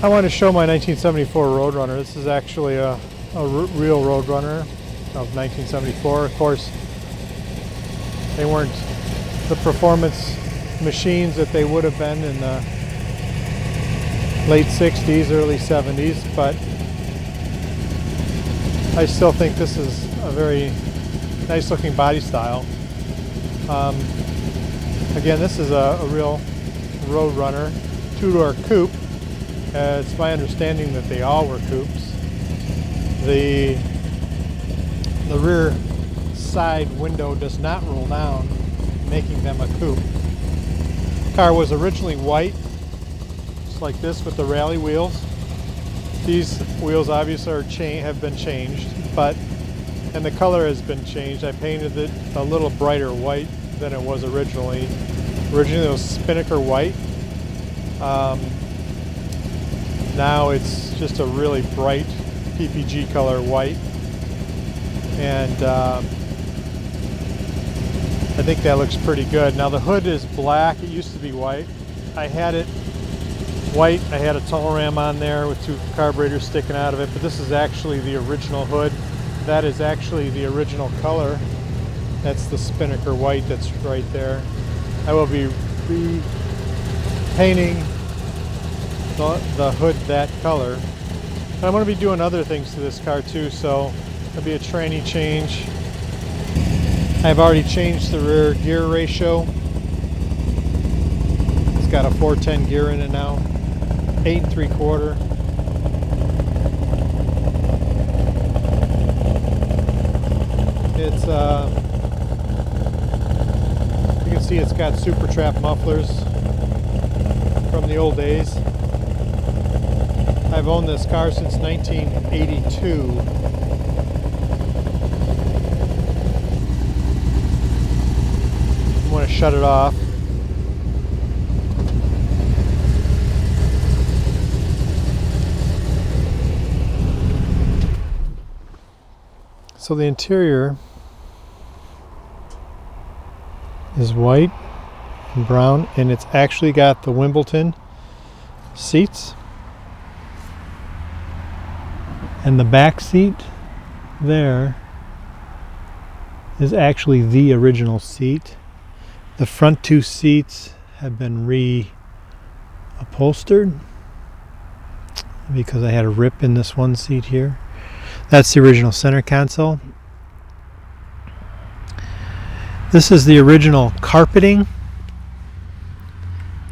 I want to show my 1974 Roadrunner. This is actually a real Roadrunner of 1974. Of course, they weren't the performance machines that they would have been in the late 60s, early 70s, but I still think this is a very nice looking body style. Again, this is a real Roadrunner two-door coupe. It's my understanding that they all were coupes. The rear side window does not roll down, making them a coupe. The car was originally white, just like this with the rally wheels. These wheels obviously have been changed, and the color has been changed. I painted it a little brighter white than it was originally. Originally it was Spinnaker white. Now it's just a really bright PPG color white, and I think that looks pretty good. Now the hood is black. It used to be white. I had it white. I had a tunnel ram on there with two carburetors sticking out of it, but this is actually the original hood. That is actually the original color. That's the Spinnaker white that's right there. I will be repainting the hood that color. And I'm going to be doing other things to this car too, so there'll be a tranny change. I've already changed the rear gear ratio. It's got a 410 gear in it now, 8 3/4. It's you can see it's got super trap mufflers from the old days. I've owned this car since 1982. I'm going to shut it off. So the interior is white and brown, and it's actually got the Wimbledon seats. And the back seat there is actually the original seat. The front two seats have been reupholstered because I had a rip in this one seat here. That's the original center console. This is the original carpeting.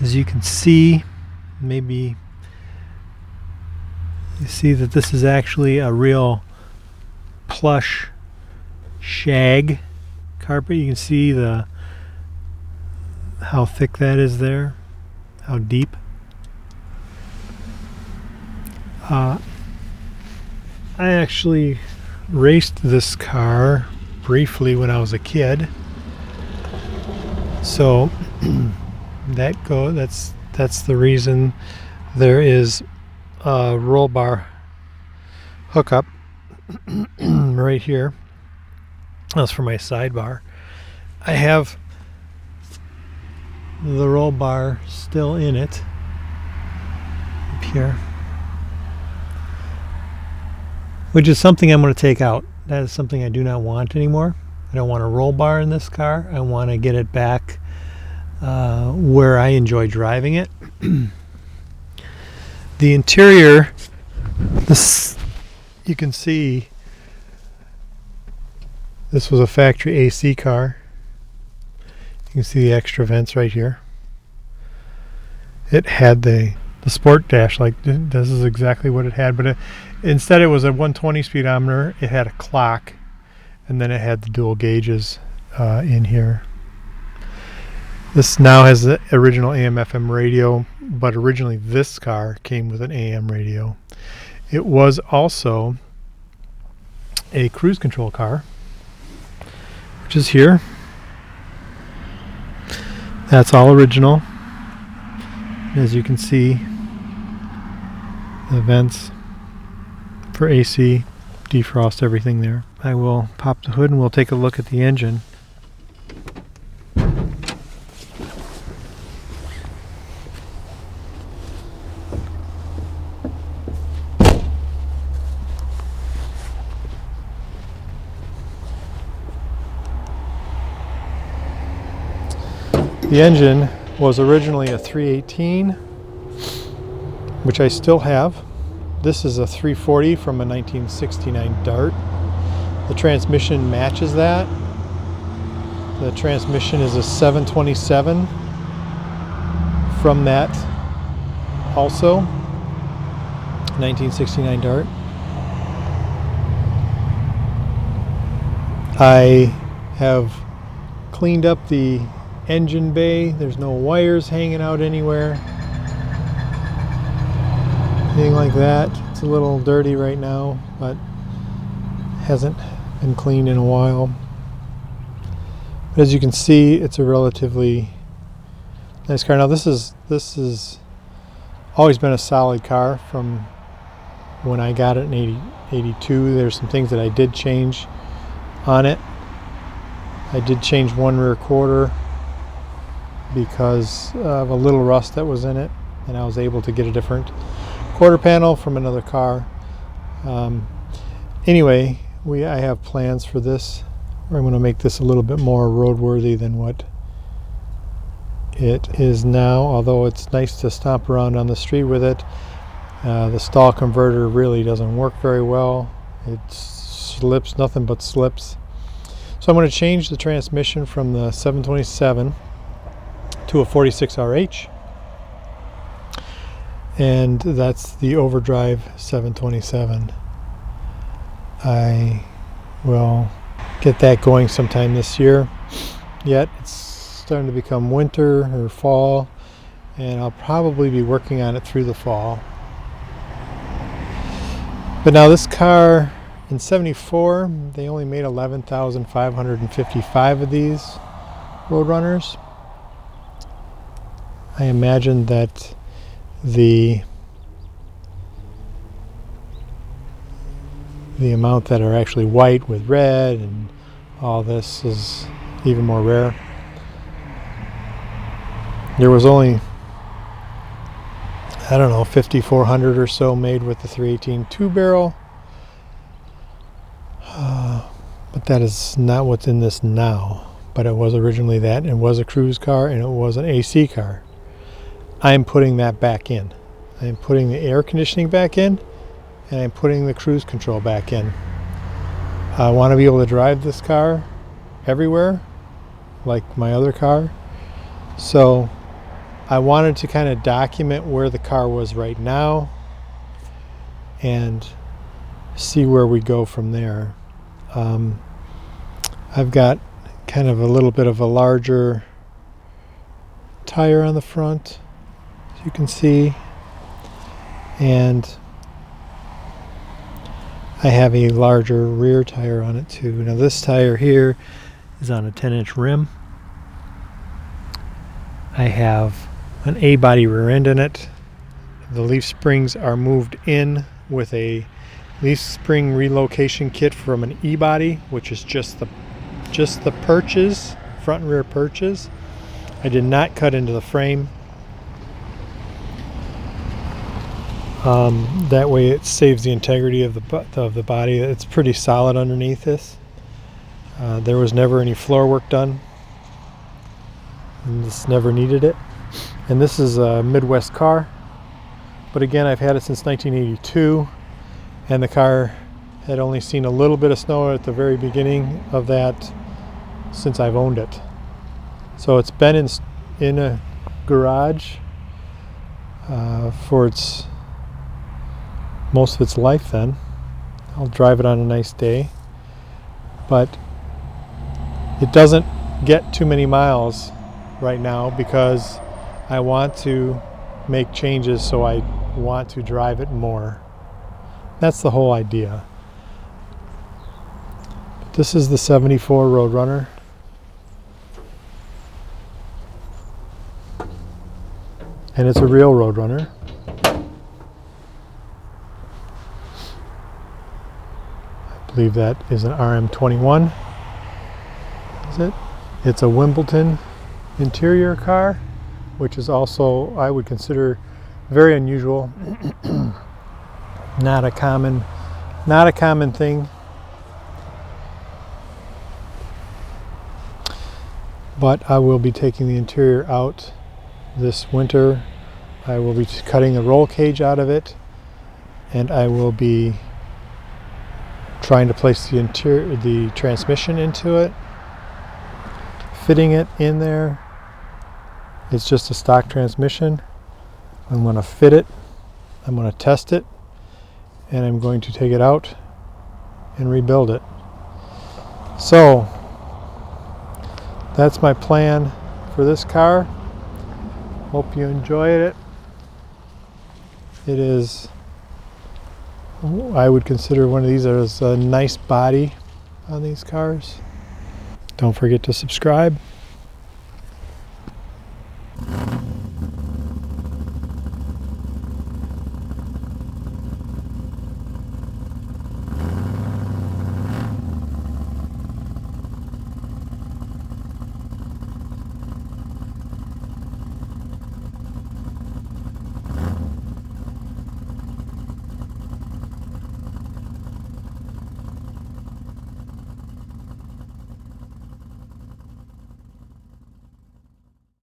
As you can see, maybe you see that this is actually a real plush shag carpet. You can see how thick that is there, how deep. I actually raced this car briefly when I was a kid, so that's the reason there is a roll bar hookup right here. That's for my sidebar. I have the roll bar still in it up here, which is something I'm going to take out. That is something I do not want anymore. I don't want a roll bar in this car. I want to get it back where I enjoy driving it. The interior, you can see this was a factory AC car. You can see the extra vents right here. It had the sport dash, like this is exactly what it had, but instead it was a 120 speedometer. It had a clock, and then it had the dual gauges in here. This now has the original AM/FM radio, but originally this car came with an AM radio. It was also a cruise control car, which is here. That's all original. As you can see, the vents for AC, defrost, everything there. I will pop the hood and we'll take a look at the engine. The engine was originally a 318, which I still have. This is a 340 from a 1969 Dart. The transmission matches that. The transmission is a 727 from that also, 1969 Dart. I have cleaned up the engine bay. There's no wires hanging out anywhere, anything like that. It's a little dirty right now, but hasn't been cleaned in a while. But as you can see, it's a relatively nice car. Now this is always been a solid car from when I got it in 82. There's some things that I did change on it. I did change one rear quarter because of a little rust that was in it, and I was able to get a different quarter panel from another car. Anyway, I have plans for this. I'm going to make this a little bit more roadworthy than what it is now, although it's nice to stomp around on the street with it. The stall converter really doesn't work very well. It slips, nothing but slips. So I'm going to change the transmission from the 727 to a 46RH, and that's the overdrive 727. I will get that going sometime this year. Yet it's starting to become winter or fall, and I'll probably be working on it through the fall. But now this car, in 74, they only made 11,555 of these Roadrunners. I imagine that the amount that are actually white with red and all this is even more rare. There was only, I don't know, 5,400 or so made with the 318 two-barrel. But that is not what's in this now. But it was originally that, and it was a cruise car, and it was an AC car. I'm putting that back in. I'm putting the air conditioning back in, and I'm putting the cruise control back in. I want to be able to drive this car everywhere, like my other car. So I wanted to kind of document where the car was right now and see where we go from there. I've got kind of a little bit of a larger tire on the front, as you can see, and I have a larger rear tire on it too. Now this tire here is on a 10-inch rim. I have an A-body rear end in it. The leaf springs are moved in with a leaf spring relocation kit from an E-body, which is just the perches, front and rear perches. I did not cut into the frame. That way it saves the integrity of the body. It's pretty solid underneath this. There was never any floor work done, and this never needed it. And this is a Midwest car, but again, I've had it since 1982, and the car had only seen a little bit of snow at the very beginning of that since I've owned it. So it's been in a garage for most of its life then. I'll drive it on a nice day, but it doesn't get too many miles right now because I want to make changes, so I want to drive it more. That's the whole idea. But this is the 74 Roadrunner. And it's a real Roadrunner. I believe that is an RM21. Is it? It's a Wimbledon Interior car, which is also, I would consider, very unusual. Not a common thing. but I will be taking the interior out this winter. I will be cutting the roll cage out of it, and I will be trying to place the transmission into it, fitting it in there. It's just a stock transmission. I'm going to fit it, I'm going to test it, and I'm going to take it out and rebuild it. So that's my plan for this car. Hope you enjoyed it. It is, I would consider one of these as a nice body on these cars. Don't forget to subscribe.